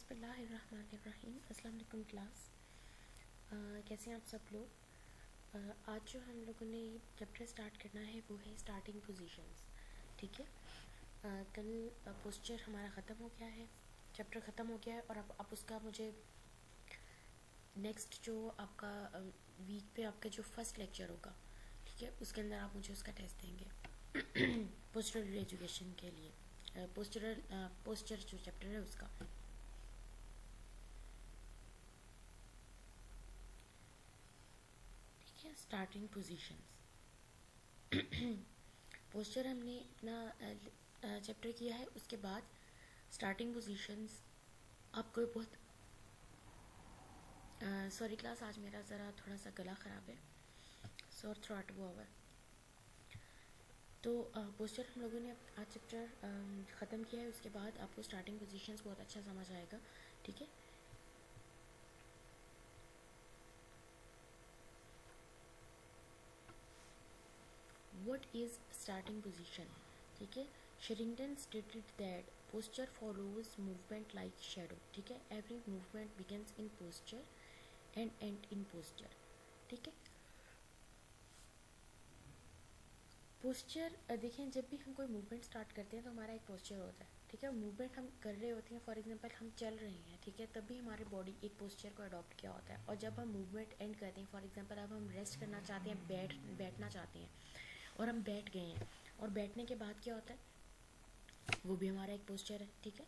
बिस्मिल्लाहिर्रहमानिर्रहीम। अस्सलाम वालेकुम क्लास। कैसे हैं आप सब लोग। आज जो हम लोगों ने चैप्टर स्टार्ट करना है वो है स्टार्टिंग पोजीशंस। ठीक है। कल पोस्चर हमारा ख़त्म हो गया है, चैप्टर ख़त्म हो गया है और अब उसका मुझे नेक्स्ट जो आपका वीक पे आपका जो फर्स्ट लेक्चर होगा, ठीक है, उसके अंदर आप मुझे उसका टेस्ट देंगे पोस्चरल एजुकेशन के लिए। पोस्चर जो चैप्टर है उसका। Starting positions. पोस्चर हमने इतना चैप्टर किया है, उसके बाद स्टार्टिंग पोजीशंस आपको बहुत सॉरी क्लास, आज मेरा ज़रा थोड़ा सा गला ख़राब है, सॉर थ्रॉट हुआ हुआ है। तो पोस्चर हम लोगों ने आज चैप्टर ख़त्म किया है, उसके बाद आपको स्टार्टिंग पोजीशंस बहुत अच्छा समझ आएगा। ठीक है। What is starting position? ठीक है। Sherrington stated that posture follows movement like shadow. ठीक है। Every movement begins in posture and end in posture. ठीक है। पोस्चर देखें, जब भी हम कोई मूवमेंट स्टार्ट करते हैं तो हमारा एक पोस्चर होता है। ठीक है। मूवमेंट हम कर रहे होते हैं, फॉर एग्जांपल हम चल रहे हैं, ठीक है, तब भी हमारी बॉडी एक पोस्चर को अडॉप्ट किया होता है। और जब हम मूवमेंट एंड करते हैं, फॉर एग्जांपल अब हम रेस्ट करना चाहते हैं, बैठना चाहते हैं और हम बैठ गए हैं, और बैठने के बाद क्या होता है, वो भी हमारा एक पोस्चर है। ठीक है।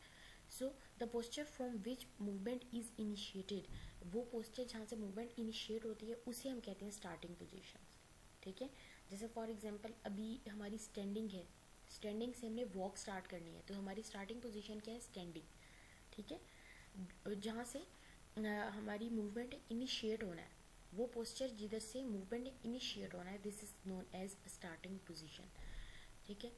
So the posture from which movement is initiated, वो पोस्चर जहाँ से मूवमेंट इनिशिएट होती है उसे हम कहते हैं स्टार्टिंग पोजीशन। ठीक है। जैसे फॉर एग्जांपल अभी हमारी स्टैंडिंग है, स्टैंडिंग से हमने वॉक स्टार्ट करनी है, तो हमारी स्टार्टिंग पोजीशन क्या है, स्टैंडिंग। ठीक है। जहाँ से हमारी मूवमेंट इनिशिएट होना है, वो पोस्चर जिधर से मूवमेंट इनिशिएट होना है, this is known as starting position. ठीक है।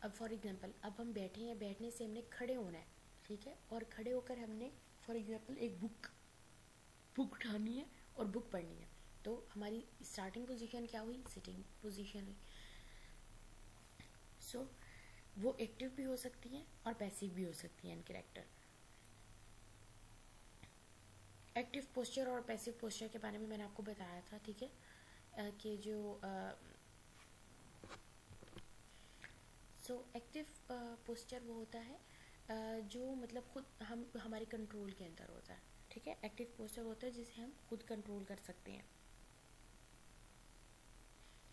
अब फॉर एग्जांपल अब हम बैठे हैं, बैठने से हमने खड़े होना है, ठीक है, और खड़े होकर हमने फॉर एग्जांपल एक बुक उठानी है और बुक पढ़नी है, तो हमारी स्टार्टिंग पोजीशन क्या हुई, सिटिंग पोजीशन हुई। सो वो एक्टिव भी हो सकती हैं और पैसिव भी हो सकती हैं इन कैरेक्टर। एक्टिव पोस्चर और पैसिव पोस्चर के बारे में मैंने आपको बताया था। ठीक है। कि जो एक्टिव पोस्चर वो होता है जो मतलब खुद हम हमारे कंट्रोल के अंदर होता है। ठीक है। एक्टिव पोस्चर होता है जिसे हम खुद कंट्रोल कर सकते हैं,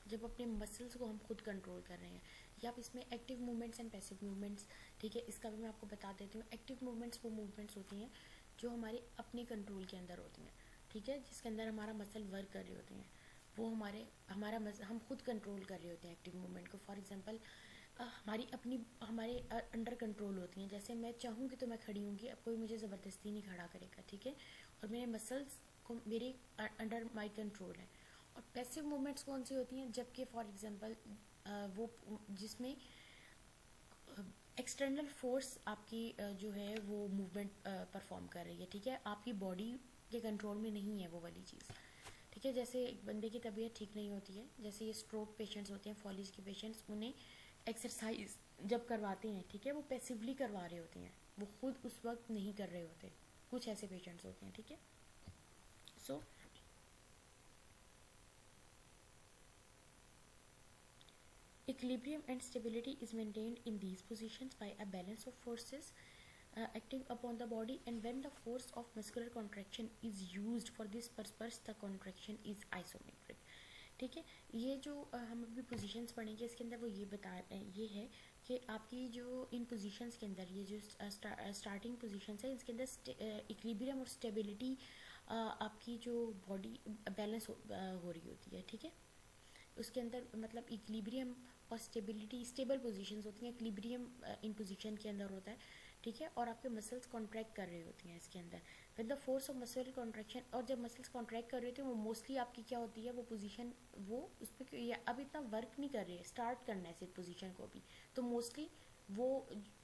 जब अपने मसल्स को हम खुद कंट्रोल कर रहे हैं। या आप इसमें active movements and passive movements, ठीक है, इसका भी मैं आपको बता देती हूँ। एक्टिव मूवमेंट्स वो मूवमेंट्स होती हैं जो हमारे अपने कंट्रोल के अंदर होती हैं, ठीक है, जिसके अंदर हमारा मसल वर्क कर रहे होते हैं, वो हम खुद कंट्रोल कर रहे होते हैं एक्टिव मूवमेंट को। फॉर एग्जांपल हमारे अंडर कंट्रोल होती हैं। जैसे मैं चाहूँगी तो मैं खड़ी होंगी, अब कोई मुझे ज़बरदस्ती नहीं खड़ा करेगा। ठीक है। और मेरे मसल्स को मेरे अंडर माई कंट्रोल है। और पैसिव मूवमेंट्स कौन सी होती हैं, जबकि फॉर एग्जांपल वो जिसमें एक्सटर्नल फोर्स आपकी जो है वो मूवमेंट परफॉर्म कर रही है। ठीक है। आपकी बॉडी के कंट्रोल में नहीं है वो वाली चीज़। ठीक है। जैसे एक बंदे की तबीयत ठीक नहीं होती है, जैसे ये स्ट्रोक पेशेंट्स होते हैं, फॉलीज के पेशेंट्स, उन्हें एक्सरसाइज जब करवाते हैं, ठीक है, वो पैसिवली करवा रहे होते हैं, वो खुद उस वक्त नहीं कर रहे होते। कुछ ऐसे पेशेंट्स होते हैं। ठीक है। सो equilibrium and stability is maintained in these positions by a balance of forces acting upon the body, and when the force of muscular contraction is used for this purpose the contraction is isometric. ठीक है। ये जो हम अभी positions पढ़ेंगे इसके अंदर वो ये है कि आपकी जो इन पोजीशंस के अंदर ये जो स्टार्टिंग पोजीशंस है, इसके अंदर इक्विलिब्रियम और स्टेबिलिटी आपकी जो बॉडी बैलेंस हो रही होती है। ठीक है। उसके अंदर मतलब इक्विलिब्रियम और स्टेबल पोजीशंस होती हैं, इक्विलिब्रियम इन पोजीशन के अंदर होता है। ठीक है। और आपके मसल्स कॉन्ट्रैक्ट कर रहे होती हैं इसके अंदर with the force of muscle contraction. और जब मसल्स कॉन्ट्रैक्ट कर रहे होते हैं वो मोस्टली आपकी क्या होती है, वो पोजीशन वो उस पर अब इतना वर्क नहीं कर रही है, स्टार्ट करना है सिर्फ पोजीशन को भी, तो मोस्टली वो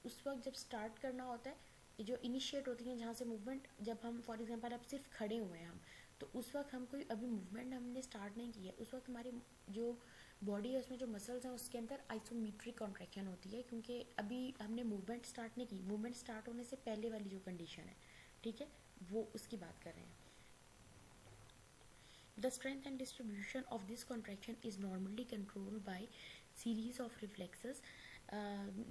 उस वक्त जब स्टार्ट करना होता है, जो इनिशिएट होती हैं जहाँ से मूवमेंट, जब हम फॉर एग्जांपल अब सिर्फ खड़े हुए हैं हम, तो उस वक्त हम कोई अभी मूवमेंट हमने स्टार्ट नहीं की है, उस वक्त हमारी जो बॉडी है उसमें जो मसल्स हैं उसके अंदर आइसोमेट्रिक कॉन्ट्रैक्शन होती है, क्योंकि अभी हमने मूवमेंट स्टार्ट नहीं की। मूवमेंट स्टार्ट होने से पहले वाली जो कंडीशन है, ठीक है, वो उसकी बात कर रहे हैं। The strength and distribution of this contraction is normally controlled by series of reflexes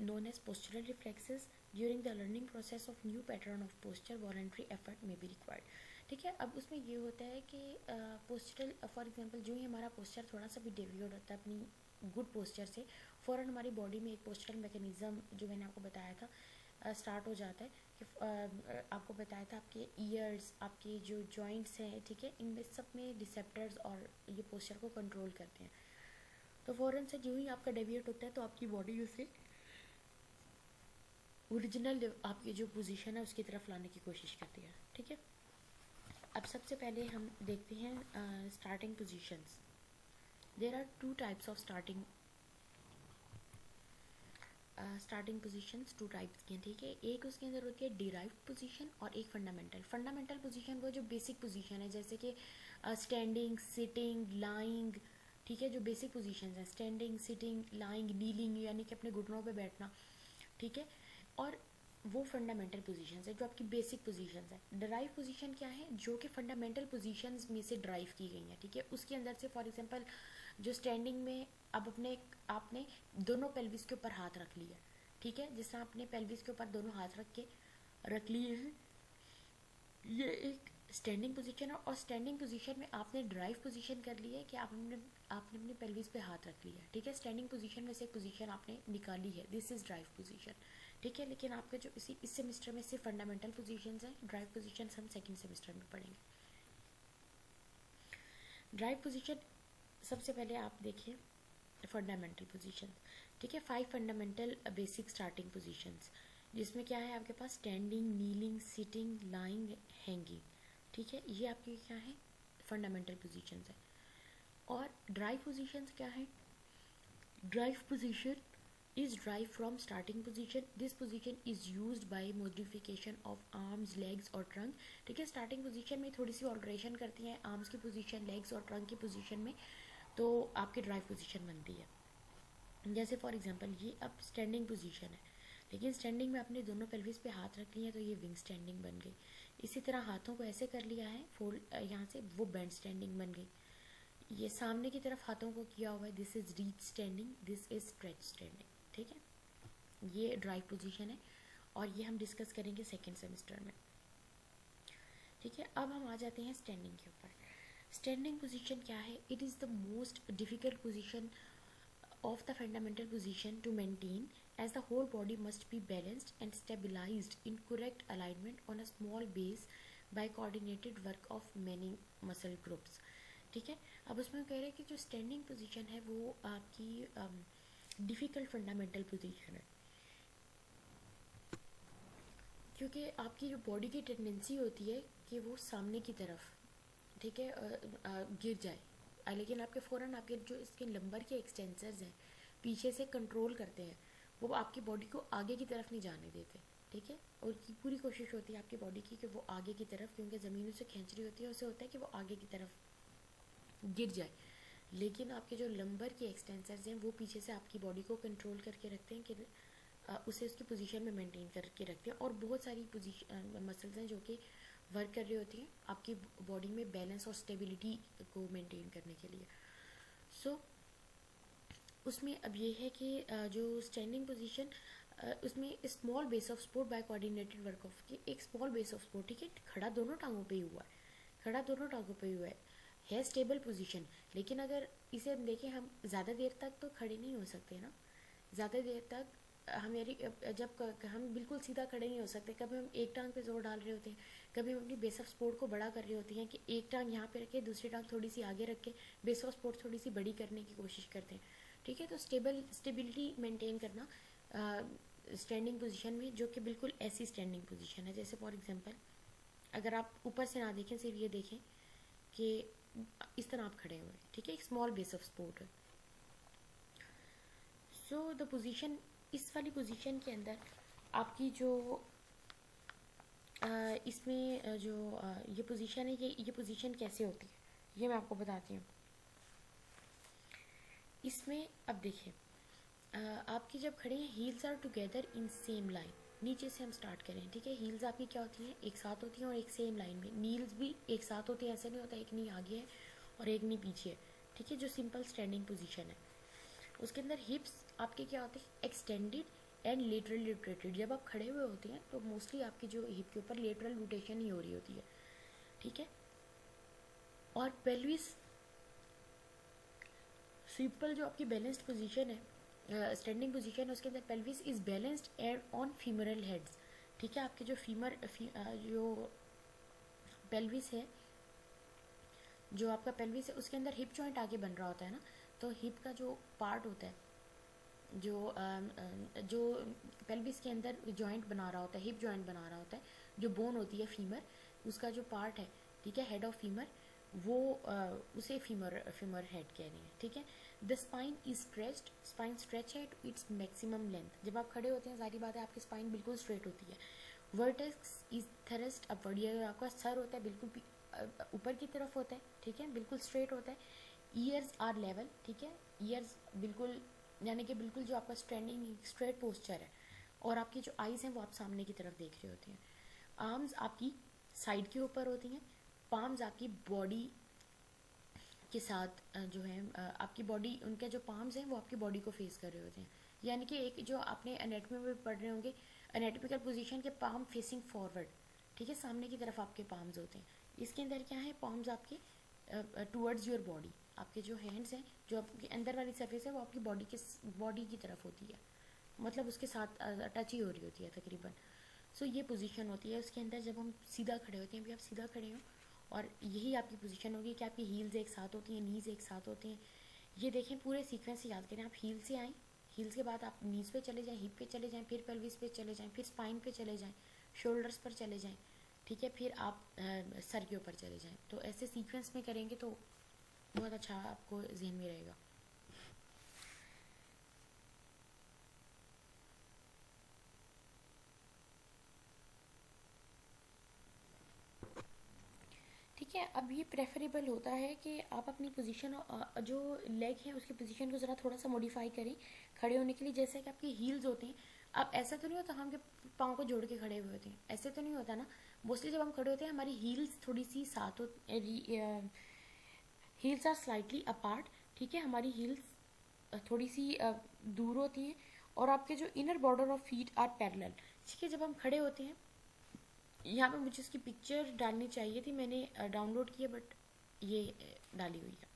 known as postural reflexes. During the learning process of new pattern of posture, voluntary effort may be required. ठीक है, अब उसमें ये होता है कि postural, for example जो ही हमारा पोस्चर थोड़ा सा भी डेविएट होता है अपनी गुड पोस्चर से, फ़ौरन हमारी बॉडी में एक पोस्चरल मैकेनिज्म जो मैंने आपको बताया था स्टार्ट हो जाता है कि आपको बताया था आपके ईयर्स, आपके जो जॉइंट्स हैं, ठीक है, इनमें सब में रिसेप्टर्स और ये पोस्चर को कंट्रोल करते हैं। तो फ़ौरन से जो ही आपका डेविएट होता है तो आपकी बॉडी उसे ओरिजिनल आपकी जो पोजीशन है उसकी तरफ लाने की कोशिश करती है। ठीक है, अब सबसे पहले हम देखते हैं starting positions. There are two types of starting positions, two types की हैं। ठीक है, एक उसके अंदर होती है डिराइव्ड पोजीशन और एक फंडामेंटल। फंडामेंटल पोजीशन वो जो बेसिक पोजीशन है, जैसे कि स्टैंडिंग, सिटिंग, लाइंग, ठीक है, जो बेसिक पोजीशंस हैं, स्टैंडिंग, सिटिंग, लाइंग, नीलिंग, यानी कि अपने घुटनों पे बैठना, ठीक है, और वो फंडामेंटल पोजीशंस है जो आपकी बेसिक पोजीशंस है। ड्राइव पोजीशन क्या है, जो कि फंडामेंटल पोजीशंस में से ड्राइव की गई है। ठीक है, उसके अंदर से फॉर एग्जांपल जो स्टैंडिंग में अब आपने दोनों पेल्विस के ऊपर हाथ रख लिया, ठीक है, जिस तरह आपने पेल्विस के ऊपर दोनों हाथ रख लिए हैं, ये एक स्टैंडिंग पोजीशन है। और स्टैंडिंग पोजीशन में आपने ड्राइव पोजीशन कर ली है कि आपने अपनी पेल्विस पे हाथ रख लिया, ठीक है। स्टैंडिंग पोजीशन में से एक पोजीशन आपने निकाली है, दिस इज ड्राइव पोजीशन, ठीक है। लेकिन आपके जो इस सेमेस्टर में सिर्फ फंडामेंटल पोजीशंस हैं, ड्राइव पोजीशंस हम सेकंड सेमेस्टर में पढ़ेंगे। ड्राइव पोजीशन सबसे पहले आप देखिए फंडामेंटल पोजीशन, ठीक है। 5 फंडामेंटल बेसिक स्टार्टिंग पोजीशंस, जिसमें क्या है आपके पास standing, kneeling, sitting, lying, hanging, ठीक है, ये आपकी क्या है फंडामेंटल पोजीशंस है। और ड्राइव पोजीशंस क्या है, drive position is derived from starting position. This position is used by modification of arms, legs और trunk, ठीक है। स्टार्टिंग पोजीशन में थोड़ी सी ऑल्ट्रेशन करती हैं आर्म्स की पोजीशन, लेग्स और ट्रंक की पोजीशन में, तो आपकी ड्राइव पोजीशन बनती है। जैसे फॉर एग्जांपल ये अब स्टैंडिंग पोजीशन है, लेकिन स्टैंडिंग में आपने दोनों पेल्विस पे हाथ रख लिए हैं तो ये विंग स्टैंडिंग बन गई। इसी तरह हाथों को ऐसे कर लिया है फोल्ड यहाँ से, वो बैंड स्टैंडिंग बन गई। ये सामने की तरफ हाथों को किया हुआ है, this is reach standing, this is stretch standing, ठीक है। ये ड्राइव पोजीशन है और ये हम डिस्कस करेंगे सेकेंड सेमेस्टर में, ठीक है। अब हम आ जाते हैं स्टैंडिंग के ऊपर। स्टैंडिंग पोजीशन क्या है, it is the most difficult position of the fundamental position to maintain, as the whole body must be balanced and stabilized in correct alignment on a small base by coordinated work of many muscle groups, ठीक है। अब उसमें कह रहे हैं कि जो standing position है वो आपकी डिफ़िकल्ट फंडामेंटल पोजीशन है, क्योंकि आपकी जो बॉडी की टेंडेंसी होती है कि वो सामने की तरफ, ठीक है, गिर जाए, लेकिन आपके फ़ौरन आपके जो इसके लंबर के एक्सटेंसर्स हैं पीछे से कंट्रोल करते हैं, वो आपकी बॉडी को आगे की तरफ नहीं जाने देते, ठीक है। और की पूरी कोशिश होती है आपकी बॉडी की कि वो आगे की तरफ, क्योंकि ज़मीन उसे खींच रही होती है, उसे होता है कि वो आगे की तरफ गिर जाए, लेकिन आपके जो लंबर के एक्सटेंसर्स हैं वो पीछे से आपकी बॉडी को कंट्रोल करके रखते हैं कि उसे उसकी पोजीशन में मेंटेन करके रखते हैं। और बहुत सारी पोजीशन मसल्स हैं जो कि वर्क कर रही होती हैं आपकी बॉडी में बैलेंस और स्टेबिलिटी को मेंटेन करने के लिए। सो उसमें अब ये है कि जो स्टैंडिंग पोजीशन, उसमें small base of support bye coordinated work of, कि एक स्मॉल बेस ऑफ सपोर्ट, ठीक है, खड़ा दोनों टांगों पे ही हुआ है, खड़ा दोनों टांगों पे ही हुआ है स्टेबल पोजीशन। लेकिन अगर इसे हम देखें, हम ज़्यादा देर तक तो खड़े नहीं हो सकते ना, ज़्यादा देर तक हमारी जब हम बिल्कुल सीधा खड़े नहीं हो सकते, कभी हम एक टांग पे जोर डाल रहे होते हैं, कभी हम अपनी बेस ऑफ सपोर्ट को बड़ा कर रहे होती हैं कि एक टांग यहाँ पे रखे, दूसरी टांग थोड़ी सी आगे रख के बेस ऑफ सपोर्ट थोड़ी सी बड़ी करने की कोशिश करते हैं, ठीक है। तो स्टेबिलिटी मेंटेन करना स्टैंडिंग पोजीशन में, जो कि बिल्कुल ऐसी स्टैंडिंग पोजीशन है, जैसे फॉर एग्जांपल अगर आप ऊपर से ना देखें, सिर्फ ये देखें कि इस तरह आप खड़े हुए, ठीक है, एक स्मॉल बेस ऑफ सपोर्ट है। सो द पोजीशन, इस वाली पोजीशन के अंदर आपकी जो इसमें जो ये पोजीशन है, ये पोजीशन कैसे होती है ये मैं आपको बताती हूँ। इसमें अब देखिए, आपकी जब खड़े हैं, heels are together in same line, नीचे से हम स्टार्ट करें, ठीक है। हील्स आपकी क्या होती हैं, एक साथ होती हैं और एक सेम लाइन में। नील्स भी एक साथ होती हैं, ऐसे नहीं होता एक नी आगे है और एक नी पीछे है, ठीक है, जो सिंपल स्टैंडिंग पोजीशन है। उसके अंदर हिप्स आपके क्या होते हैं, एक्सटेंडेड एंड लेटरली रोटेटेड। जब आप खड़े हुए होते हैं तो मोस्टली आपकी जो हिप के ऊपर लेटरल रोटेशन ही हो रही होती है, ठीक है। और पेल्विस सिंपल जो आपकी बैलेंस्ड पोजीशन है, स्टैंडिंग पोजीशन है, उसके अंदर pelvis is balanced and on femoral heads, ठीक है। आपके जो जो पेल्विस है, जो आपका पेल्विस है उसके अंदर हिप जॉइंट आगे बन रहा होता है ना, तो हिप का जो पार्ट होता है, जो पेल्विस के अंदर जॉइंट बना रहा होता है, हिप जॉइंट बना रहा होता है, जो बोन होती है फीमर, उसका जो पार्ट है, ठीक है, हेड ऑफ फीमर, वो उसे फीमर हेड कह रहे हैं, ठीक है। The spine is stretched, spine stretch है टू इट्स मैक्सिमम लेंथ। जब आप खड़े होते हैं जाहिर बात है आपकी स्पाइन बिल्कुल स्ट्रेट होती है। वर्टेक्स इज थ्रस्ट अपवर्ड, ये आपका सर होता है बिल्कुल ऊपर की तरफ होता है, ठीक है, बिल्कुल स्ट्रेट होता है। ईयर्स आर लेवल, ठीक है, ईयर्स बिल्कुल यानी कि बिल्कुल जो आपका स्टैंडिंग स्ट्रेट पोस्चर है, और आपकी जो आईज हैं वो आप सामने की तरफ देख रहे होते हैं। आर्म्स आपकी साइड के ऊपर होती हैं, पाम्स आपकी बॉडी के साथ जो है आपकी बॉडी, उनके जो पाम्स हैं वो आपकी बॉडी को फेस कर रहे होते हैं। यानी कि एक जो आपने एनाटॉमी में पढ़ रहे होंगे, एनाटॉमिकल पोजीशन के पाम फेसिंग फॉरवर्ड, ठीक है, सामने की तरफ आपके पाम्स होते हैं। इसके अंदर क्या है, पाम्स आपके टूवर्ड्स योर बॉडी, आपके जो हैंड्स हैं, जो आपकी अंदर वाली सरफेस है वो आपकी बॉडी की तरफ होती है, मतलब उसके साथ टच ही हो रही होती है तकरीबन। सो ये पोजीशन होती है उसके अंदर जब हम सीधा खड़े होते हैं। अभी आप सीधा खड़े हो और यही आपकी पोजीशन होगी कि आपकी हील्स एक साथ होती हैं, नीज एक साथ होते हैं। ये देखें, पूरे सीक्वेंस से याद करें। आप हील से आएँ, हील्स के बाद आप नीज पे चले जाएं, हिप पे चले जाएं, फिर पेल्विस पे चले जाएं, फिर स्पाइन पे चले जाएं, शोल्डर्स पर चले जाएं, ठीक है, फिर आप सर के ऊपर चले जाएं। तो ऐसे सीक्वेंस में करेंगे तो बहुत अच्छा आपको जहन में रहेगा। ठीक है, अब ये प्रेफरेबल होता है कि आप अपनी पोजीशन जो लेग है उसकी पोजीशन को ज़रा थोड़ा सा मॉडिफाई करें खड़े होने के लिए। जैसे कि आपके हील्स होते हैं, अब ऐसा तो नहीं होता हम के पाँव को जोड़ के खड़े हुए होते हैं, ऐसे तो नहीं होता ना। मोस्टली जब हम खड़े होते हैं हमारी हील्स थोड़ी सी साथ हो, हील्स आर स्लाइटली अपार्ट, ठीक है, हमारी हील्स थोड़ी सी दूर होती हैं, और आपके जो inner border of feet are parallel, ठीक है। जब हम खड़े होते हैं, यहाँ पे मुझे इसकी पिक्चर डालनी चाहिए थी, मैंने डाउनलोड की है बट ये डाली हुई है,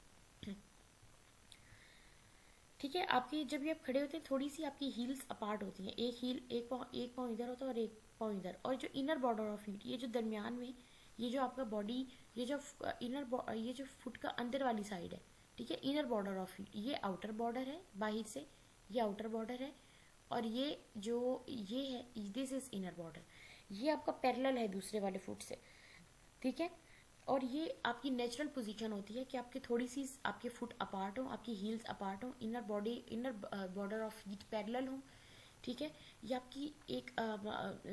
ठीक है। आपकी जब भी आप खड़े होते हैं थोड़ी सी आपकी हील्स अपार्ट होती हैं, एक पाँव इधर होता है और एक पाँव इधर, और जो इनर बॉर्डर ऑफ फीट, ये जो दरमियान में, ये जो आपका बॉडी, ये जो ये जो फुट का अंदर वाली साइड है, ठीक है, इनर बॉर्डर ऑफ फीट, ये आउटर बॉर्डर है बाहर से, ये आउटर बॉर्डर है, और ये है, दिस इज इनर बॉर्डर, ये आपका पैरेलल है दूसरे वाले फुट से, ठीक है। और ये आपकी नेचुरल पोजीशन होती है कि आपकी थोड़ी सी आपके फुट अपार्ट हो, आपकी हील्स अपार्ट हो, inner border of feet parallel हो, ठीक है। ये आपकी एक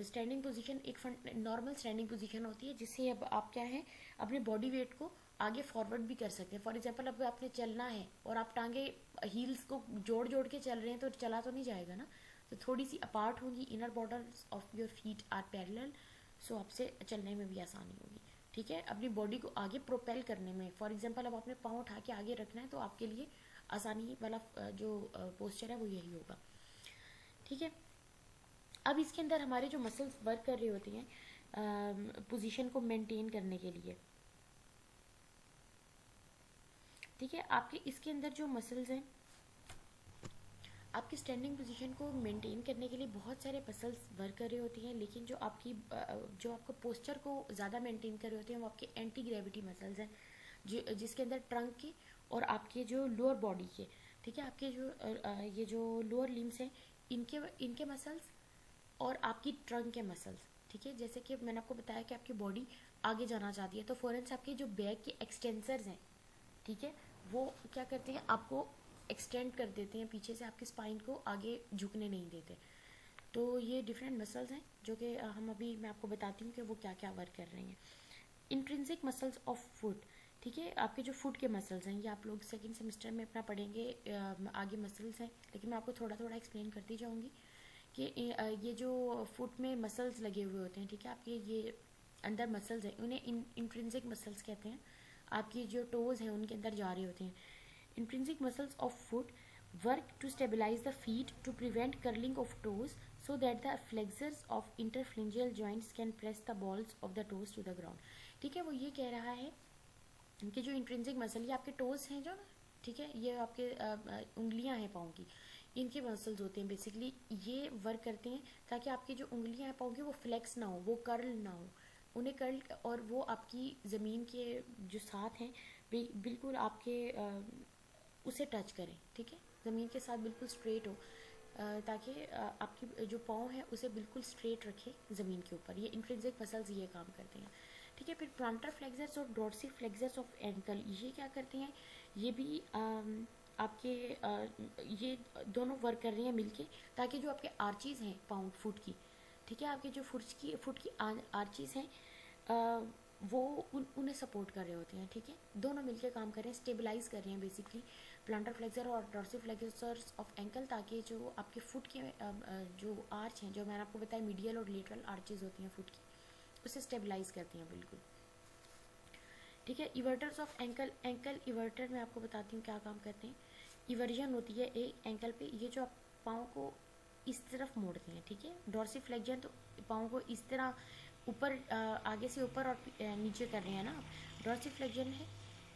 स्टैंडिंग पोजीशन, एक नॉर्मल स्टैंडिंग पोजीशन होती है, जिससे अब आप क्या है अपने बॉडी वेट को आगे फॉरवर्ड भी कर सकते हैं। फॉर एग्जांपल अब आपने चलना है और आप टांगे हील्स को जोड़ जोड़ के चल रहे हैं तो चला तो नहीं जाएगा ना, तो थोड़ी सी अपार्ट होंगी, inner border of your feet are parallel, so आपसे चलने में भी आसानी होगी, ठीक है, अपनी बॉडी को आगे प्रोपेल करने में। फॉर एग्जांपल अब आपने पाँव उठा के आगे रखना है तो आपके लिए आसानी वाला जो पोस्चर है वो यही होगा, ठीक है। अब इसके अंदर हमारे जो मसल्स वर्क कर रही होती हैं पोजीशन को मेंटेन करने के लिए, ठीक है। आपके इसके अंदर जो मसल्स हैं आपकी स्टैंडिंग पोजीशन को मेंटेन करने के लिए बहुत सारे मसल्स वर्क कर रही होती हैं, लेकिन जो आपका पोस्चर को ज़्यादा मेंटेन कर रहे होते हैं वो आपके एंटी ग्रेविटी मसल्स हैं, जिसके अंदर ट्रंक के और आपके जो लोअर बॉडी के, ठीक है, आपके ये जो लोअर लिम्स हैं इनके मसल्स और आपकी ट्रंक के मसल्स, ठीक है। जैसे कि मैंने आपको बताया कि आपकी बॉडी आगे जाना चाहती है तो फ़ौरन से आपके जो बैक के एक्सटेंसर्स हैं, ठीक है, वो क्या करते हैं आपको एक्सटेंड कर देते हैं पीछे से, आपकी स्पाइन को आगे झुकने नहीं देते। तो ये डिफरेंट मसल्स हैं जो कि मैं आपको बताती हूँ कि वो क्या क्या वर्क कर रही हैं। इंट्रिंसिक मसल्स ऑफ फुट, ठीक है, आपके जो फुट के मसल्स हैं ये आप लोग सेकंड सेमेस्टर में अपना पढ़ेंगे, आगे मसल्स हैं, लेकिन मैं आपको थोड़ा थोड़ा एक्सप्लेन करती जाऊँगी। कि ये जो फुट में मसल्स लगे हुए होते हैं, ठीक है, आपके ये अंदर मसल्स हैं, उन्हें इंट्रिंसिक मसल्स कहते हैं। आपकी जो टोज़ हैं उनके अंदर जा रहे होते हैं। Intrinsic muscles of foot work to stabilize the feet to prevent curling of toes so that the flexors of interphalangeal joints can press the balls of the toes to the ground। ठीक है, वो ये कह रहा है कि जो intrinsic muscle, ये आपके टोज हैं जो ना, ठीक है, ये आपके उंगलियां हैं पाँव की, इनके मसल्स होते हैं बेसिकली, ये वर्क करते हैं ताकि आपकी जो उंगलियां हैं पाँव की वो फ्लेक्स ना हो, वो कर्ल ना हो, उन्हें कर्ल, और वो आपकी ज़मीन के जो साथ हैं बिल्कुल आपके उसे टच करें, ठीक है, ज़मीन के साथ बिल्कुल स्ट्रेट हो, ताकि आपकी जो पाँव है उसे बिल्कुल स्ट्रेट रखे ज़मीन के ऊपर। ये इंट्रिंसिक मसल्स ये काम करते हैं, ठीक है। फिर प्लांटर फ्लेक्सर्स और डॉर्सी फ्लेक्सर्स ऑफ एंकल, ये क्या करते हैं, ये भी आपके ये दोनों वर्क कर रहे हैं मिलके, ताकि जो आपके आर्चीज़ हैं पाउंड फुट की, ठीक है, आपके जो फुट की आर्चीज़ हैं वो उन्हें सपोर्ट कर रहे होते हैं, ठीक है, दोनों मिलके काम कर रहे हैं, स्टेबलाइज कर रहे हैं बेसिकली प्लांटर फ्लेक्सर और डॉर्सी फ्लेक्सर्स ऑफ एंकल, ताकि जो आपके फुट के जो आर्च हैं, जो मैंने आपको बताया मीडियल और लेटरल आर्चेज होती हैं फुट की, उसे स्टेबलाइज करती हैं बिल्कुल, ठीक है। इवर्टर्स ऑफ एंकल, एंकल इवर्टर मैं आपको बताती हूँ क्या काम करते हैं। इवर्जन होती है एक एंकल पे, ये जो आप पाँव को इस तरफ मोड़ते हैं, ठीक है, डॉर्सी फ्लेक्जन तो पाँव को इस तरह ऊपर आगे से ऊपर और नीचे कर रहे हैं ना, डॉर्सी फ्लेक्जन है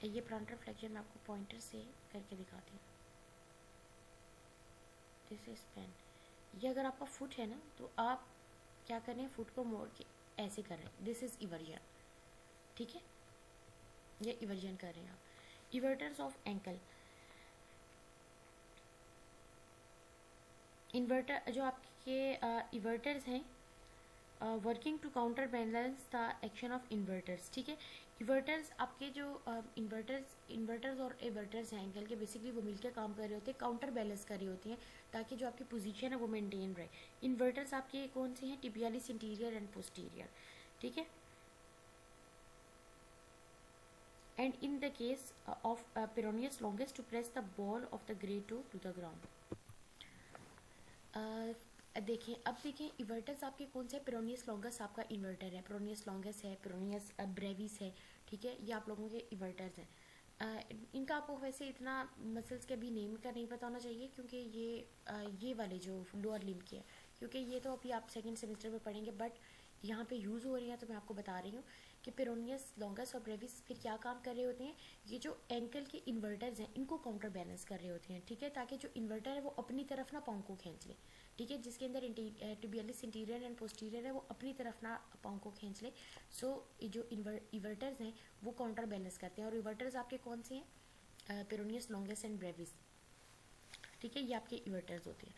ये। प्लांटर फ्लेक्जन मैं आपको पॉइंटर से करके दिखाती हूँ। दिस इज पेन, ये अगर आपका फुट है ना तो आप क्या कर रहे हैं, फुट को मोड़ के ऐसे कर रहे हैं, दिस इज इवर्जन, ठीक है, ये इवर्जन कर रहे हैं आप। इवर्टर्स ऑफ एंकल, इन्वर्टर जो आपके इवर्टर्स हैं, working to counter balance the action of invertors, ठीक है। इन्वर्टर्स आपके जो इन्वर्टर्स और इवर्टर्स हैं एंकल के, बेसिकली वो मिलकर काम कर रहे होते हैं, काउंटर बैलेंस कर रहे होते हैं, ताकि जो आपकी पोजीशन है वो मेंटेन रहे। इन्वर्टर्स आपके कौन से हैं, टिबियालिस इंटीरियर एंड पोस्टीरियर, ठीक है। And in the case of peroneus longus to press the ball of the great toe to the ground। देखें, अब देखें इवर्टर्स आपके कौन से, पेरोनियस लॉन्गस आपका इन्वर्टर है, पेरोनियस लॉन्गस है, पेरोनियस ब्रेविस है, ठीक है, ये आप लोगों के इवर्टर्स हैं। इनका आपको वैसे इतना मसल्स के अभी नेम का नहीं पता होना चाहिए, क्योंकि ये वाले जो लोअर लिम्ब के हैं, क्योंकि ये तो अभी आप सेकेंड सेमेस्टर में पढ़ेंगे, बट यहाँ पे यूज़ हो रही हैं तो मैं आपको बता रही हूँ कि पेरोनियस लॉन्गस और ब्रेविस फिर क्या काम कर रहे होते हैं, ये जो एंकल के इन्वर्टर्स हैं इनको काउंटर बैलेंस कर रहे होते हैं, ठीक है, ताकि जो इन्वर्टर है वो अपनी तरफ ना पाँव को खींच ले, ठीक है, जिसके अंदर टिबियालिस इंटीरियर एंड पोस्टीरियर है वो अपनी तरफ ना पाँव को खींच ले। सो जो इन्वर्टर्स हैं वो काउंटर बैलेंस करते हैं, और इन्वर्टर्स आपके कौन से हैं, पेरोनियस लॉन्गस एंड ब्रेविस, ठीक है, ये आपके इन्वर्टर्स होते हैं।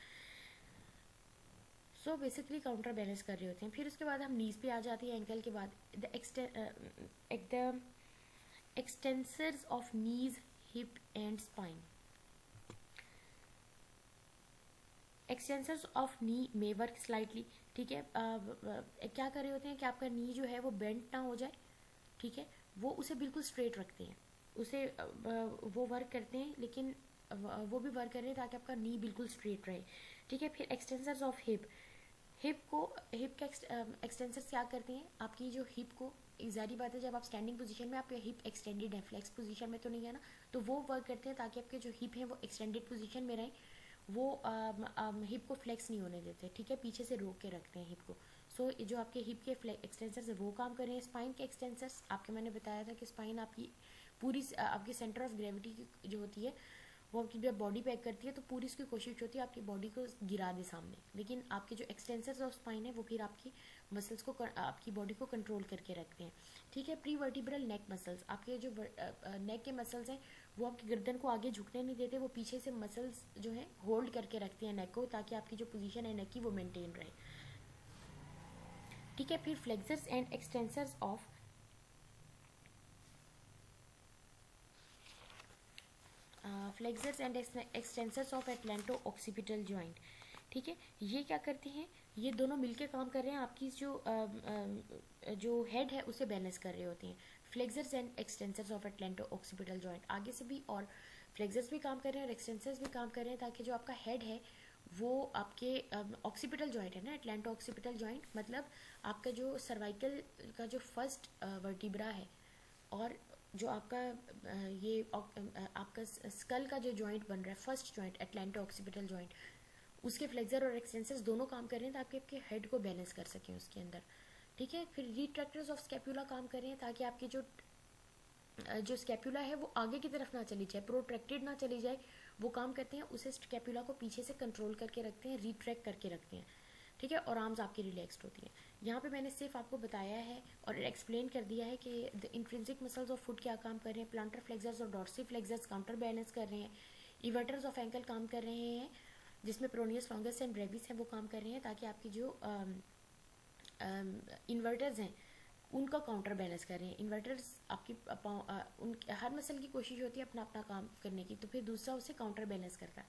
सो बेसिकली काउंटर बैलेंस कर रहे होते हैं। फिर उसके बाद हम नीज पे आ जाते हैं एंकल के बाद, the extensors of knees, hip and spine. Extensors of knee may work slightly, ठीक है, क्या कर रहे होते हैं कि आपका नी जो है वो बेंड ना हो जाए, ठीक है, वो उसे बिल्कुल स्ट्रेट रखते हैं, उसे वो वर्क करते हैं, लेकिन वो भी वर्क कर रहे हैं ताकि आपका नी बिल्कुल स्ट्रेट रहे, ठीक है। फिर एक्सटेंसर्स ऑफ हिप, हिप के एक्सटेंसर्स क्या करते हैं, आपकी जो हिप को, जारी बात है जब आप स्टैंडिंग पोजीशन में, आपके हिप एक्सटेंडेड है, फ्लेक्स पोजीशन में तो नहीं है ना, तो वो वर्क करते हैं ताकि आपके जो हिप है वो एक्सटेंडेड पोजीशन में रहे, वो हिप को फ्लेक्स नहीं होने देते, ठीक है, पीछे से रोक के रखते हैं हिप को। सो जो आपके हिप के एक्सटेंसर्स है वो काम कर रहे हैं। स्पाइन के एक्सटेंसर्स आपके मैंने बताया था कि स्पाइन आपकी पूरी आपकी सेंटर ऑफ ग्रेविटी जो होती है वो आपकी जब बॉडी पैक करती है तो पूरी उसकी कोशिश होती है आपकी बॉडी को गिरा दे सामने, लेकिन आपके जो एक्सटेंसर्स ऑफ स्पाइन है वो फिर आपकी मसल्स को आपकी बॉडी को कंट्रोल करके रखते हैं, ठीक है। प्री वर्टिब्रल नेक मसल्स, आपके जो नेक के मसल्स हैं वो आपकी गर्दन को आगे झुकने नहीं देते, वो पीछे से मसल्स जो है होल्ड करके रखते हैं नेक को, ताकि आपकी जो पोजीशन है नेक की वो मेंटेन रहे, ठीक है। फिर flexors and extensors of flexors and extensors of atlanto occipital joint, ठीक है, ये क्या करते हैं, ये दोनों मिलके काम कर रहे हैं, आपकी जो हेड है उसे बैलेंस कर रहे होते हैं। Flexors and extensors of atlanto occipital joint, आगे से भी और फ्लेक्सर्स भी काम कर रहे हैं और एक्सटेंसर्स भी काम कर रहे हैं, ताकि जो आपका हेड है वो आपके ऑक्सीपिटल जॉइंट है ना, एटलांटो ऑक्सीपिटल जॉइंट, मतलब आपका जो सर्वाइकल का जो फर्स्ट वर्टिब्रा है, और जो आपका आपका स्कल का जो जॉइंट बन रहा है, first joint atlanto occipital joint, उसके फ्लेक्सर और एक्सटेंसर्स दोनों काम कर रहे हैं ताकि आपके हेड को बैलेंस कर सकें उसके अंदर, ठीक है। फिर रिट्रैक्टर्स ऑफ स्कैपुला काम कर रहे हैं ताकि आपकी जो स्कैपुला है वो आगे की तरफ ना चली जाए, प्रोट्रैक्टेड ना चली जाए, वो काम करते हैं, उसे स्कैपुला को पीछे से कंट्रोल करके रखते हैं, रिट्रैक्ट करके रखते हैं, ठीक है। और आर्म्स आपकी रिलैक्स्ड होती हैं। यहाँ पे मैंने सिर्फ आपको बताया है और एक्सप्लेन कर दिया है कि the intrinsic muscles of foot क्या काम कर रहे हैं, प्लांटर फ्लेक्सर्स और डॉर्सी फ्लेक्सर्स काउंटर बैलेंस कर रहे हैं, इवर्टर्स ऑफ एंकल काम कर रहे हैं, जिसमें प्रोनियस लॉन्गस एंड ब्रेविस है वो काम कर रहे हैं ताकि आपकी जो इन्वर्टर्स हैं उनका काउंटर बैलेंस कर रहे हैं। इन्वर्टर्स आपकी हर मसल की कोशिश होती है अपना अपना काम करने की, तो फिर दूसरा उसे काउंटर बैलेंस करता है।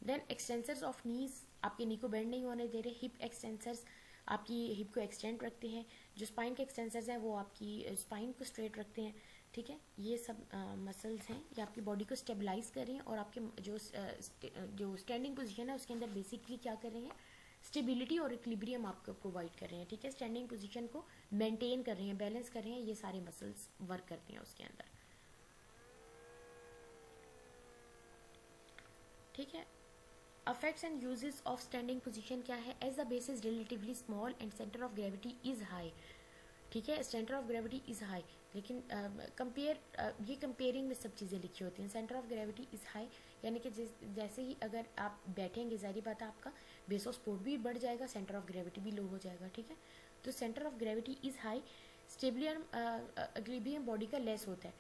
देन एक्सटेंसर्स ऑफ नीज आपके नी को बेंड नहीं होने दे रहे। हिप एक्सटेंसर्स आपकी हिप को एक्सटेंड रखते हैं। जो स्पाइन के एक्सटेंसर्स हैं वो आपकी स्पाइन को स्ट्रेट रखते हैं, ठीक है। ये सब मसल्स हैं, ये आपकी बॉडी को स्टेबलाइज कर रहे हैं और आपके जो स्टैंडिंग पोजीशन है उसके अंदर बेसिकली क्या कर रहे हैं, स्टेबिलिटी और इक्विलिब्रियम आपको प्रोवाइड कर रहे हैं, ठीक है। स्टैंडिंग पोजीशन को मेंटेन कर रहे हैं, बैलेंस कर रहे हैं, ये सारे मसल्स वर्क करते हैं उसके अंदर, ठीक है। Effects and uses of standing position क्या है, as the base is relatively small and center of gravity is high, ठीक है। Centre of gravity is high, लेकिन ये कंपेयरिंग में सब चीज़ें लिखी होती हैं। Centre of gravity is high यानी कि जैसे ही अगर आप बैठेंगे, ज़ाहिर बात है आपका बेस ऑफ सपोर्ट भी बढ़ जाएगा, सेंटर ऑफ ग्रेविटी भी लो हो जाएगा, ठीक है। तो centre of gravity is high, stable equilibrium body का लेस होता है,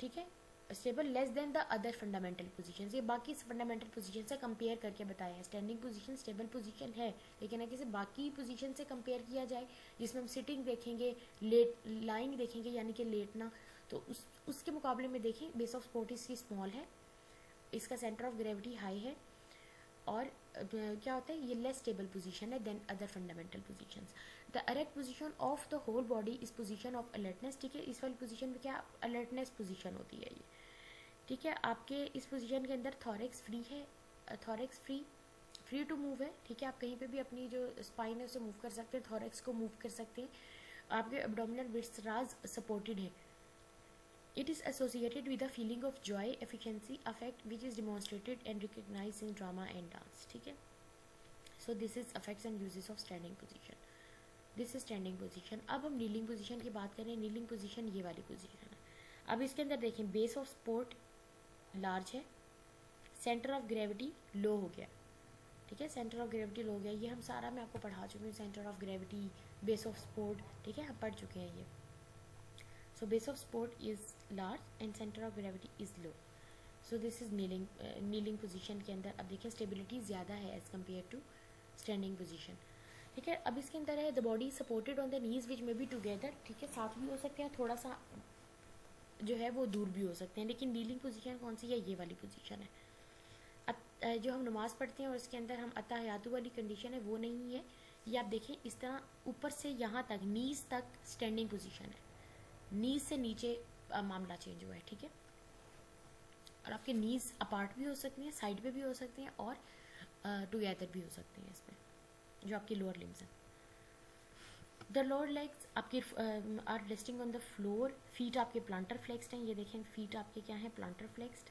ठीक है, stable less than the other fundamental positions. ये बाकी फंडामेंटल पोजीशन से कंपेयर करके बताया है। स्टैंडिंग पोजीशन स्टेबल पोजीशन है, लेकिन अगर इसे बाकी पोजीशन से कंपेयर किया जाए जिसमें हम सिटिंग देखेंगे, लाइंग देखेंगे यानी कि लेटना, तो उसके मुकाबले में देखें बेस ऑफ सपोर्ट इसकी स्मॉल है, इसका सेंटर ऑफ ग्रेविटी हाई है, और क्या होता है, ये लेस स्टेबल पोजीशन है than other fundamental positions. The erect position of the whole body is position of alertness, ठीक है। इस वाली पोजीशन में क्या अलर्टनेस पोजीशन होती है ये, ठीक है। आपके इस पोजीशन के अंदर थॉरेक्स फ्री है, थॉरेक्स फ्री टू मूव है, ठीक है। आप कहीं पे भी अपनी जो स्पाइन है उसे मूव कर सकते हैं, थॉरेक्स को मूव कर सकते हैं। आपके एब्डोमिनल विस्राज सपोर्टेड है। It is associated with the feeling of joy, efficiency, affect which is demonstrated and recognised in drama and dance, ठीक है। So this is affects and uses of standing position. This is standing position. अब हम kneeling position की बात करें। Kneeling position ये वाली position है। अब इसके अंदर देखें, बेस ऑफ सपोर्ट लार्ज है, सेंटर ऑफ ग्रेविटी लो हो गया, ठीक है। सेंटर ऑफ ग्रेविटी लो हो गया, ये हम सारा मैं आपको पढ़ा चुकी हूँ, centre of gravity, base of support, ठीक है, हम पढ़ चुके हैं ये। So base of support is large and centre of gravity is low. So this is kneeling position के अंदर अब देखिए स्टेबिलिटी ज़्यादा है as compare to standing position, ठीक है। अब इसके अंदर है the body supported on the knees which may be together, ठीक है, साथ भी हो सकते हैं, थोड़ा सा जो है वो दूर भी हो सकते हैं, लेकिन नीलिंग पोजीशन कौन सी है, ये वाली पोजीशन है। जो हम नमाज पढ़ते हैं और इसके अंदर हम अत्ताहियातु वाली कंडीशन है वो नहीं है। ये आप देखें इस तरह ऊपर से यहाँ तक नीज तक स्टैंडिंग पोजीशन है, नीज से नीचे मामला चेंज हुआ है, ठीक है। और आपके नीज अपार्ट भी हो सकती हैं, साइड पे भी हो सकती हैं, और टुगेदर भी हो सकती हैं इसमें, जो आपकी लोअर लिम्स हैं। द लोअर लेग्स आपके are resting on the floor, feet आपके प्लांटर फ्लेक्स्ड हैं, ये देखें फीट आपके क्या हैं, प्लांटर फ्लेक्स्ड।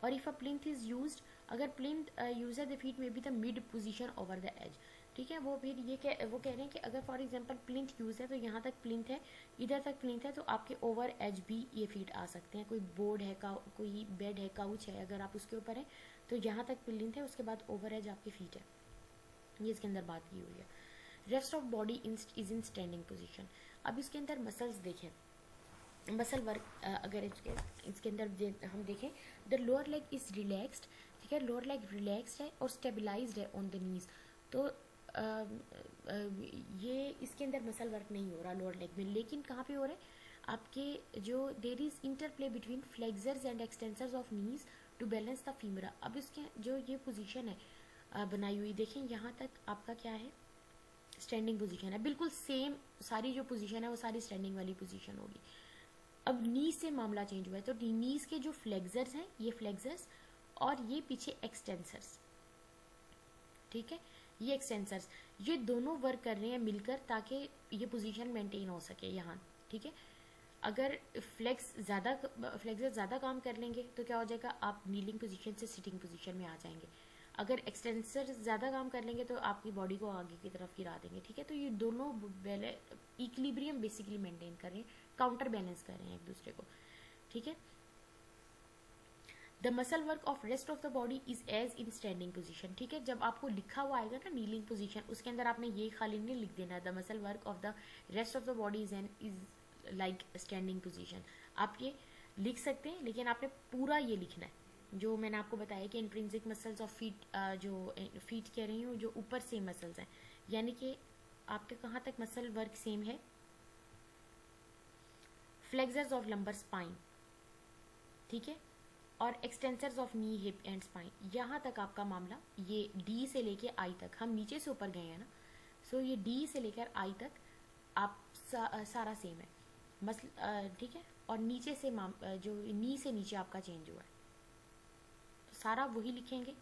और if a plinth is used, अगर प्लिंथ यूज है the feet may be the mid position over the edge, ठीक है। वो फिर ये वो कह रहे हैं कि अगर फॉर एग्जांपल प्लिंथ यूज है तो यहाँ तक प्लिंथ है, इधर तक प्लिंथ है, तो आपके ओवर एज भी ये फीट आ सकते हैं। कोई बोर्ड है, कोई बेड है, काउच है, अगर आप उसके ऊपर है तो यहाँ तक प्लिंथ है, उसके बाद ओवर एज आपकी फीट है, ये इसके अंदर बात की हुई है। Rest of body is in standing position. अब इसके अंदर मसल्स देखें, मसल वर्क अगर इसके अंदर हम देखें, the lower leg is relaxed, ठीक है, लोअर लेग रिलैक्स्ड है और स्टेबलाइज्ड है ऑन द नीज। तो ये इसके अंदर मसल वर्क नहीं हो रहा लोअर लेग में, लेकिन कहाँ पे हो रहा है, आपके जो there is interplay between flexors and extensors of knees to balance the femora. अब इसके जो ये पोजीशन है बनाई हुई, देखें यहाँ तक आपका क्या है, स्टैंडिंग पोजीशन है, बिल्कुल सेम सारी जो पोजीशन है वो सारी स्टैंडिंग वाली पोजीशन होगी। अब नीज से मामला चेंज हुआ है, तो नीज के जो फ्लेक्सर्स हैं, ये फ्लेक्सर्स और ये पीछे एक्सटेंसर्स, ठीक है, ये एक्सटेंसर्स, ये दोनों वर्क कर रहे हैं मिलकर ताकि ये पोजीशन मेंटेन हो सके यहाँ, ठीक है। अगर फ्लेक्सर ज़्यादा काम कर लेंगे तो क्या हो जाएगा, आप नीलिंग पोजीशन से सिटिंग पोजीशन में आ जाएंगे। अगर एक्सटेंसर ज़्यादा काम कर लेंगे तो आपकी बॉडी को आगे की तरफ गिरा देंगे, ठीक है। तो ये दोनों इक्विलिब्रियम बेसिकली मेंटेन कर रहे हैं, काउंटर बैलेंस कर रहे हैं एक दूसरे को, ठीक है। The muscle work of rest of the body is as in standing position, ठीक है। जब आपको लिखा हुआ आएगा ना नीलिंग पोजीशन, उसके अंदर आपने ये खाली नहीं लिख देना the muscle work of the rest of the body is like standing position. आप ये लिख सकते हैं, लेकिन आपने पूरा ये लिखना है जो मैंने आपको बताया कि इंट्रिंसिक मसल्स ऑफ फीट, जो फीट कह रही हूँ, जो ऊपर से मसल्स हैं, यानी कि आपके कहाँ तक मसल वर्क सेम है, फ्लेक्सर्स ऑफ लंबर स्पाइन, ठीक है, और extensors of knee hip and spine, यहाँ तक आपका मामला, ये डी से लेके आई तक, हम नीचे से ऊपर गए हैं ना, सो ये डी से लेकर आई तक आप सारा सेम है मसल, ठीक है। और नीचे से जो नी से नीचे आपका चेंज हुआ है, तो सारा वही लिखेंगे।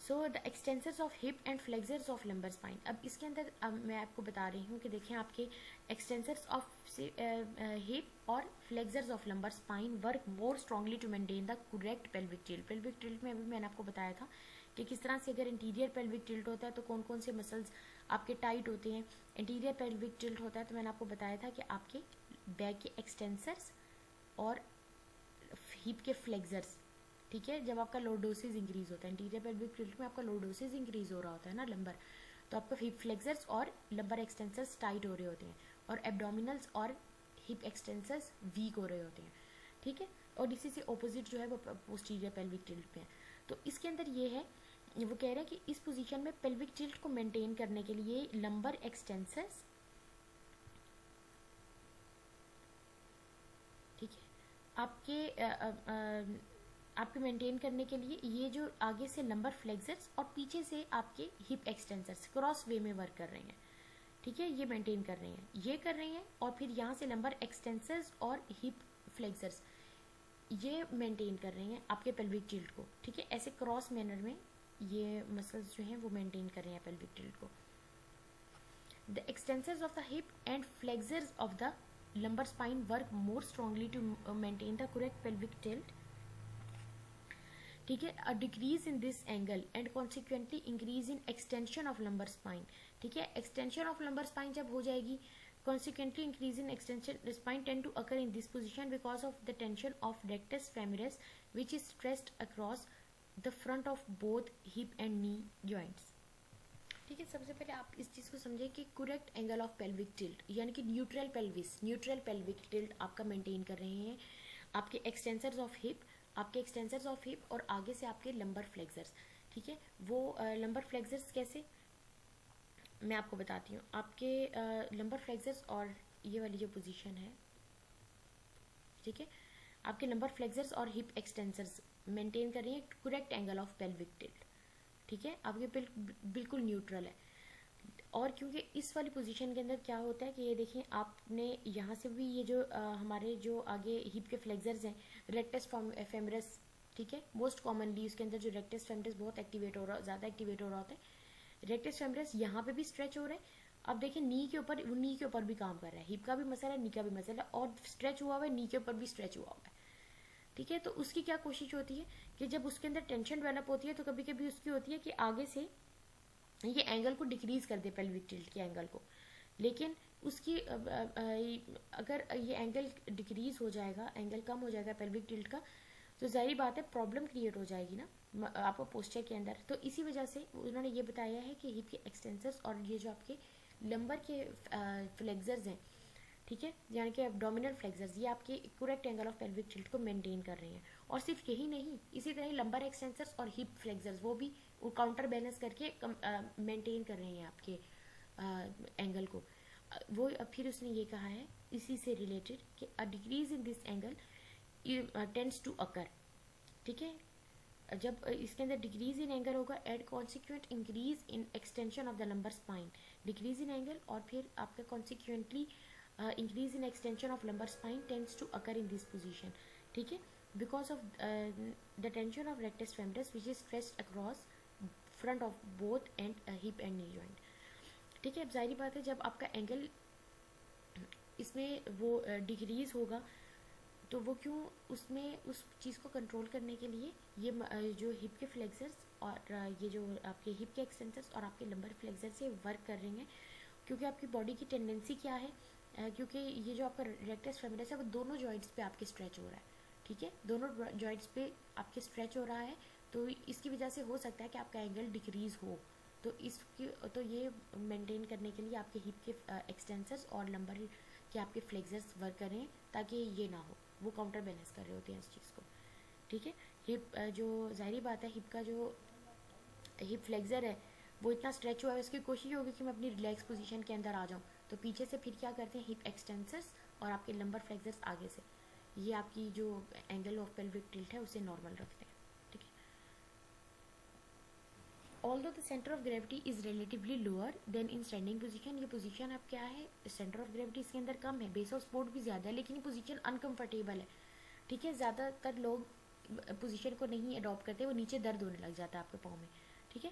So the extensors of hip and flexors of lumbar spine. अब इसके अंदर मैं आपको बता रही हूँ कि देखें आपके एक्सटेंसर्स ऑफ हिप और flexors of lumbar spine work more strongly to maintain the correct pelvic tilt. Pelvic tilt में अभी मैंने आपको बताया था कि किस तरह से अगर इंटीरियर पेल्विक टिल्ट होता है तो कौन कौन से मसल्स आपके टाइट होते हैं। इंटीरियर पेल्विक टिल्ट होता है तो मैंने आपको बताया था कि आपके बैक के एक्सटेंसर्स और हिप के फ्लेक्सर्स, ठीक है। जब आपका लॉर्डोसिस इंक्रीज होता है, इंटीरियर पेल्विक टिल्ट में आपका लॉर्डोसिस इंक्रीज हो रहा होता है ना लंबर, तो आपका हिप फ्लेक्सर्स और लंबर एक्सटेंसर्स टाइट हो रहे होते हैं और एब्डोमिनल्स और हिप एक्सटेंसर्स वीक हो रहे होते हैं, ठीक है। और इसी से ऑपोजिट जो है वो पोस्टीरियर पेल्विक टिल्ट में है। तो इसके अंदर ये है, वो कह रहे हैं कि इस पोजीशन में पेल्विक टिल्ट को मेंटेन करने के लिए लंबर एक्सटेंसर्स, ठीक है, आपके मेंटेन करने के लिए ये जो आगे से लंबर फ्लेक्सर्स और पीछे से आपके हिप एक्सटेंसर्स क्रॉस वे में वर्क कर रहे हैं, ठीक है, ये मेंटेन कर रहे हैं, ये कर रहे हैं। और फिर यहाँ से लंबर एक्सटेंसर्स और हिप फ्लेक्सर्स ये मेंटेन कर रहे हैं आपके पेल्विक टिल्ट को, ठीक है। ऐसे क्रॉस मैनर में ये मसल्स जो हैं वो मेंटेन कर रहे हैं पेल्विक टिल्ट को। The extensors of the hip and flexors of the lumbar spine work more strongly to maintain the correct pelvic tilt, ठीक है। a decrease in this angle and consequently increase in extension of lumbar spine, ठीक है। extension of lumbar spine जब हो जाएगी, consequently increase in extension spine tend to occur in this position because of the tension of rectus femoris which is stressed across the front of both hip and knee joints, ठीक है। सबसे पहले आप इस चीज़ को समझें कि correct angle of pelvic tilt यानी कि न्यूट्रल पेल्विक टिल्ट आपका मेंटेन कर रहे हैं आपके एक्सटेंसर्स ऑफ हिप और आगे से आपके लंबर फ्लेक्सर्स, ठीक है। वो लंबर फ्लेक्सर्स कैसे, मैं आपको बताती हूँ। आपके लंबर फ्लेक्सर्स और ये वाली जो पोजीशन है, ठीक है, आपके लंबर फ्लेक्सर्स और हिप एक्सटेंसर्स मेंटेन कर रही हैं correct angle of pelvic tilt, ठीक है। आपके बिल्कुल न्यूट्रल है। और क्योंकि इस वाली पोजीशन के अंदर क्या होता है कि ये देखिए आपने यहाँ से भी ये जो हमारे जो आगे हिप के फ्लेक्सर्स हैं, रेक्टस फेमरस, ठीक है, मोस्ट कॉमनली उसके अंदर जो रेक्टस फेमरस बहुत ज़्यादा एक्टिवेट हो रहा होता है। रेक्टस फेमरस यहाँ पे भी स्ट्रेच हो रहा है। अब देखिए नी के ऊपर भी काम कर रहा है, हिप का भी मसल है, नी का भी मसल है, और स्ट्रेच हुआ हुआ है, नी के ऊपर भी स्ट्रेच हुआ हुआ है, ठीक है। तो उसकी क्या कोशिश होती है कि जब उसके अंदर टेंशन डेवलप होती है तो कभी कभी उसकी होती है कि आगे से ये एंगल को डिक्रीज कर दे, पेल्विक टिल्ट के एंगल को। लेकिन उसकी अगर ये एंगल डिक्रीज हो जाएगा, एंगल कम हो जाएगा पेल्विक टिल्ट का, तो जाहिर बात है प्रॉब्लम क्रिएट हो जाएगी ना आपको पोस्चर के अंदर। तो इसी वजह से उन्होंने ये बताया है कि हिप के एक्सटेंसर्स और ये जो आपके लंबर के फ्लेक्सर्स हैं, ठीक है, यानी कि एब्डोमिनल फ्लेक्सर्स, ये आपके correct angle of pelvic tilt को मेंटेन कर रहे हैं। और सिर्फ यही नहीं, इसी तरह लंबर एक्सटेंसर्स और हिप फ्लेक्सर्स वो भी काउंटर बैलेंस करके मेंटेन कर रहे हैं आपके एंगल को। वो फिर उसने ये कहा है इसी से रिलेटेड कि a decrease in this angle tends to occur, ठीक है। जब इसके अंदर डिक्रीज इन एंगल होगा at consequent increase in extension of the lumbar spine, decrease in angle और फिर आपका consequently increase in extension of lumbar spine tends to occur in this position, ठीक है। Because of the tension of rectus femoris which is stressed across front of both and hip and knee joint. ठीक है, अब जाहिर बात है जब आपका एंगल इसमें वो डिक्रीज होगा तो वो क्यों, उसमें उस चीज़ को कंट्रोल करने के लिए ये जो हिप के फ्लेक्सर्स और ये जो आपके हिप के एक्सटेंसर्स और आपके लंबर फ्लेक्सर्स ये वर्क कर रहे हैं, क्योंकि आपकी बॉडी की टेंडेंसी क्या है, क्योंकि ये जो आपका रेक्टस फेमरस है वो दोनों जॉइंट्स पे आपके स्ट्रेच हो रहा है। ठीक है, दोनों जॉइंट्स पे आपके स्ट्रेच हो रहा है, तो इसकी वजह से हो सकता है कि आपका एंगल डिक्रीज हो। तो इसकी तो ये मेंटेन करने के लिए आपके हिप के एक्सटेंसर्स और लंबर के आपके फ्लेक्सर्स वर्क करें ताकि ये ना हो, वो काउंटर बैलेंस कर रहे होते हैं इस चीज़ को। ठीक है, हिप जो जाहिर बात है हिप का जो हिप फ्लेक्सर है वो इतना स्ट्रेच हुआ है, उसकी कोशिश होगी कि मैं अपनी रिलैक्स पोजीशन के अंदर आ जाऊँ, तो पीछे से फिर क्या करते हैं हिप एक्सटेंसर्स और आपके लंबर फ्लेक्सर्स आगे से, ये आपकी जो एंगल ऑफ पेल्विक टिल्ट है उसे नॉर्मल रखते हैं। ठीक है, although the centre of gravity is relatively lower then in standing position, ये पोजीशन अब क्या है, सेंटर ऑफ ग्रेविटी इसके अंदर कम है, बेस ऑफ सपोर्ट भी ज़्यादा है, लेकिन ये पोजीशन अनकंफर्टेबल है। ठीक है, ज़्यादातर लोग पोजीशन को नहीं अडॉप्ट करते, वो नीचे दर्द होने लग जाता है आपके पाँव में। ठीक है,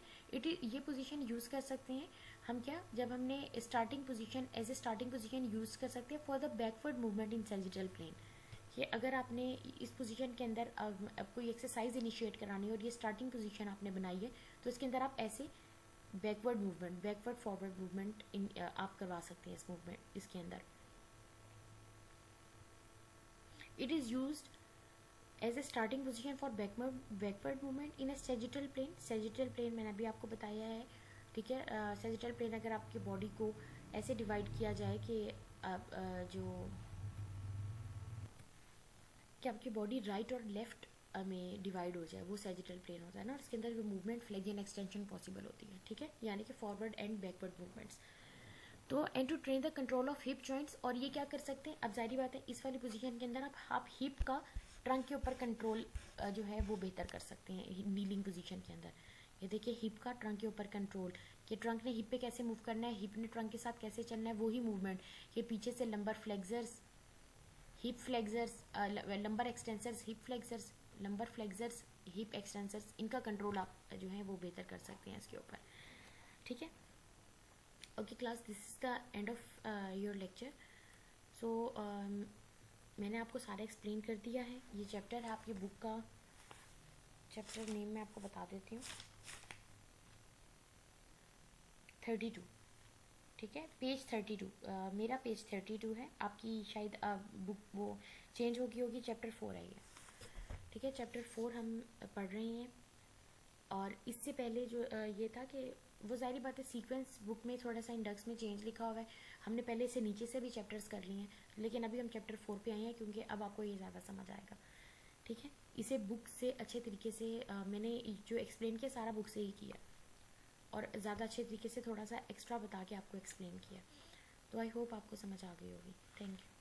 ये पोजीशन यूज़ कर सकते हैं हम क्या, जब हमने starting position as a starting position use कर सकते हैं for the backward movement in sagittal plane. कि अगर आपने इस पोजीशन के अंदर अब कोई एक्सरसाइज इनिशिएट करानी है और ये स्टार्टिंग पोजीशन आपने बनाई है, तो इसके अंदर आप ऐसे backward movement, backward forward movement आप करवा सकते हैं इस मूवमेंट इसके अंदर। It is used as a starting position for backward movement in a sagittal plane. Sagittal plane मैंने अभी आपको बताया है। ठीक है, सैजिटल प्लेन अगर आपकी बॉडी को ऐसे डिवाइड किया जाए कि आपकी बॉडी राइट और लेफ्ट में डिवाइड हो जाए, वो सैजिटल प्लेन होता है ना, और इसके अंदर जो मूवमेंट फ्लेक्शन एक्सटेंशन पॉसिबल होती है। ठीक है, यानी कि फॉरवर्ड एंड बैकवर्ड मूवमेंट्स। तो and to train the control of hip joints, और ये क्या कर सकते हैं, अब जाहिर बात है इस वाली पोजीशन के अंदर आप हिप का ट्रंक के ऊपर कंट्रोल जो है वो बेहतर कर सकते हैं नीलिंग पोजीशन के अंदर। ये देखिए हिप का ट्रंक के ऊपर कंट्रोल, कि ट्रंक ने हिप पे कैसे मूव करना है, हिप ने ट्रंक के साथ कैसे चलना है, वही मूवमेंट, कि पीछे से lumbar flexors, hip flexors, lumbar extensors, hip flexors, lumbar flexors, hip extensors, इनका कंट्रोल आप जो है वो बेहतर कर सकते हैं इसके ऊपर। ठीक है, okay class, this is the end of your lecture. So मैंने आपको सारा एक्सप्लेन कर दिया है। ये चैप्टर है आपकी बुक का, चैप्टर नेम मैं आपको बता देती हूँ, 32। ठीक है, पेज 32, मेरा पेज 32 है, आपकी शायद बुक वो चेंज होगी, चैप्टर 4 है ये। ठीक है, चैप्टर 4 हम पढ़ रहे हैं, और इससे पहले जो ये था कि वो जाहिर बात है सीक्वेंस बुक में थोड़ा सा इंडेक्स में चेंज लिखा हुआ है, हमने पहले से नीचे से भी चैप्टर्स कर लिए हैं, लेकिन अभी हम चैप्टर 4 पे आए हैं क्योंकि अब आपको ये ज़्यादा समझ आएगा। ठीक है, इसे बुक से अच्छे तरीके से मैंने जो एक्सप्लेन किया सारा बुक से ही किया, और ज़्यादा अच्छे तरीके से थोड़ा सा एक्स्ट्रा बता के आपको एक्सप्लेन किया। तो आई होप आपको समझ आ गई होगी। Thank you.